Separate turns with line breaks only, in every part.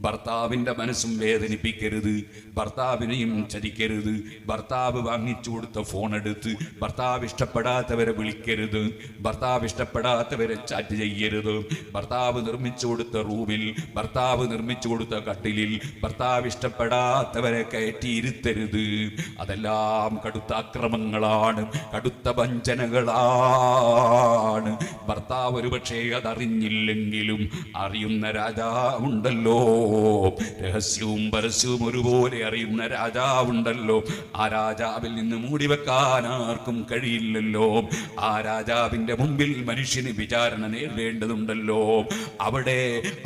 ഭർത്താവിൻ്റെ മനസ്സും വേദനിപ്പിക്കരുത്, ഭർത്താവിനെയും ചതിക്കരുത്. ഭർത്താവ് വാങ്ങിച്ചു കൊടുത്ത ഫോൺ എടുത്ത് ഭർത്താവ് ഇഷ്ടപ്പെടാത്തവരെ വിളിക്കരുത്, ഭർത്താവ് ഇഷ്ടപ്പെടാത്തവരെ ചാറ്റ് ചെയ്യരുത്. ഭർത്താവ് നിർമ്മിച്ചു കൊടുത്ത റൂമിൽ, ഭർത്താവ് നിർമ്മിച്ചു കൊടുത്ത കട്ടിലിൽ ഭർത്താവ് ഇഷ്ടപ്പെടാത്തവരെ കയറ്റിയിരുത്തരുത്. അതെല്ലാം കടുത്ത അക്രമങ്ങളാണ്, കടുത്ത വഞ്ചനകളാണ്. ഭർത്താവ് ഒരുപക്ഷേ അതറിഞ്ഞില്ലെങ്കിലും അറിയുന്ന രാജാവുണ്ടല്ലോ, രഹസ്യവും പരസ്യവും ഒരുപോലെ അറിയുന്ന രാജാവുണ്ടല്ലോ. ആ രാജാവിൽ നിന്ന് മൂടിവെക്കാൻ ആർക്കും കഴിയില്ലല്ലോ. ആ രാജാവിന്റെ മുമ്പിൽ മനുഷ്യന് വിചാരണ നേരിടേണ്ടതുണ്ടല്ലോ. അവിടെ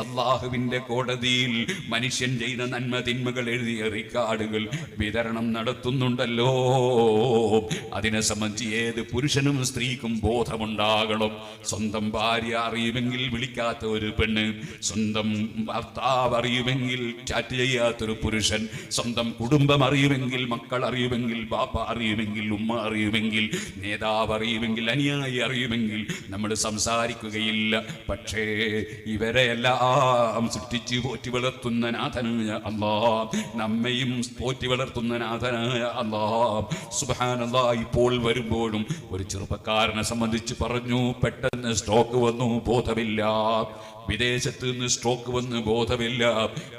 അള്ളാഹുവിന്റെ കോടതിയിൽ മനുഷ്യൻ ചെയ്ത നന്മ തിന്മകൾ എഴുതിയ റിക്കാർഡുകൾ വിതരണം നടത്തുന്നുണ്ടല്ലോ. അതിനെ സംബന്ധിച്ച് ഏത് പുരുഷനും സ്ത്രീക്കും ബോധമുണ്ടാകണം. സ്വന്തം ഭാര്യ അറിയുമെങ്കിൽ വിളിക്കാത്ത ഒരു പെണ്ണ്, സ്വന്തം ഭർത്താവ് അറിയുമെങ്കിൽ ചാറ്റ് ചെയ്യാത്തൊരു പുരുഷൻ, സ്വന്തം കുടുംബം അറിയുമെങ്കിൽ, മക്കൾ അറിയുമെങ്കിൽ, ബാപ്പ അറിയുമെങ്കിൽ, ഉമ്മ അറിയുമെങ്കിൽ, നേതാവ് അറിയുമെങ്കിൽ, അനുയായി അറിയുമെങ്കിൽ നമ്മൾ സംസാരിക്കുകയില്ല. പക്ഷേ ഇവരെയെല്ലാം സൃഷ്ടിച്ച് പോറ്റി വളർത്തുന്ന നാഥനായ അല്ലാഹ്, നമ്മയും പോറ്റി വളർത്തുന്ന നാഥനായ അല്ലാഹ് സുബ്ഹാനല്ലാഹ് ഇപ്പോൾ വരുമ്പോഴും ഒരു ചെറുപ്പക്കാരനെ സംബന്ധിച്ച് പറഞ്ഞു, പെട്ടെന്ന് സ്ട്രോക്ക് വന്നു, ബോധമില്ല. വിദേശത്ത് നിന്ന് സ്ട്രോക്ക് വന്ന് ബോധമില്ല.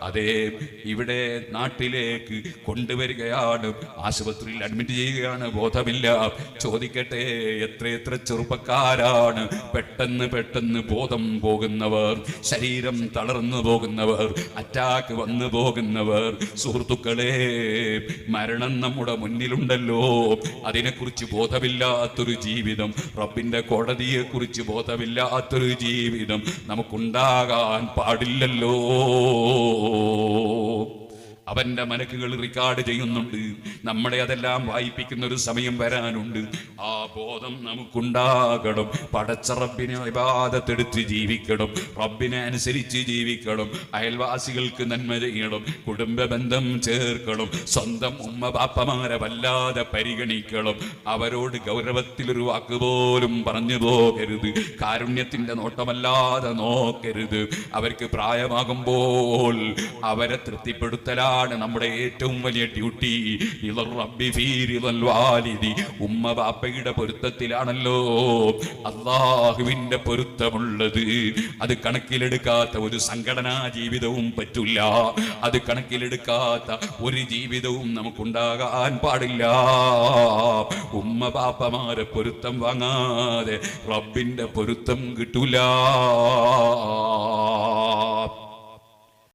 അതേ ഇവിടെ നാട്ടിലേക്ക് കൊണ്ടുവരികയാണ്, ആശുപത്രിയിൽ അഡ്മിറ്റ് ചെയ്യുകയാണ്, ബോധമില്ല. ചോദിക്കട്ടെ, എത്ര ചെറുപ്പക്കാരാണ് പെട്ടെന്ന് ബോധം പോകുന്നവർ, ശരീരം തളർന്നു പോകുന്നവർ, അറ്റാക്ക് വന്നു പോകുന്നവർ. സുഹൃത്തുക്കളെ, മരണം നമ്മുടെ മുന്നിലുണ്ടല്ലോ. അതിനെക്കുറിച്ച് ബോധമില്ലാത്തൊരു ജീവിതം, റബ്ബിന്റെ കോടതിയെക്കുറിച്ച് ബോധമില്ലാത്തൊരു ജീവിതം നമുക്കുണ്ടാകാൻ പാടില്ലല്ലോ. അവന്റെ മലക്കുകൾ റെക്കോർഡ് ചെയ്യുന്നുണ്ട്, നമ്മളെ അതെല്ലാം വായിപ്പിക്കുന്ന ഒരു സമയം വരാനുണ്ട്. ആ ബോധം നമുക്കുണ്ടാകണം. പടച്ച റബ്ബിനെ ഇബാദത്തെടുത്ത് ജീവിക്കണം, റബ്ബിനെ അനുസരിച്ച് ജീവിക്കണം, അയൽവാസികൾക്ക് നന്മ ചെയ്യണം, കുടുംബ ബന്ധം ചേർക്കണം, സ്വന്തം ഉമ്മ ബാപ്പമാരെ വല്ലാതെ പരിഗണിക്കണം, അവരോട് ഗൗരവത്തിലൊരു വാക്ക് പോലും പറഞ്ഞു പോകരുത്, കാരുണ്യത്തിന്റെ നോട്ടമല്ലാതെ നോക്കരുത്. അവർക്ക് പ്രായമാകുമ്പോൾ അവരെ തൃപ്തിപ്പെടുത്തലാണ് നമ്മുടെ ഏറ്റവും വലിയ ഡ്യൂട്ടി. ഉമ്മ ബാപ്പയുടെ പൊരുത്തത്തിലാണല്ലോ അല്ലാഹുവിന്റെ പൊരുത്തമുള്ളത്. അത് കണക്കിലെടുക്കാത്ത ഒരു സംഘടനാ ജീവിതവും പറ്റില്ല, അത് കണക്കിലെടുക്കാത്ത ഒരു ജീവിതവും നമുക്കുണ്ടാകാൻ പാടില്ല. ഉമ്മ ബാപ്പമാരെ പൊരുത്തം വാങ്ങാതെ റബ്ബിന്റെ പൊരുത്തം കിട്ടൂല.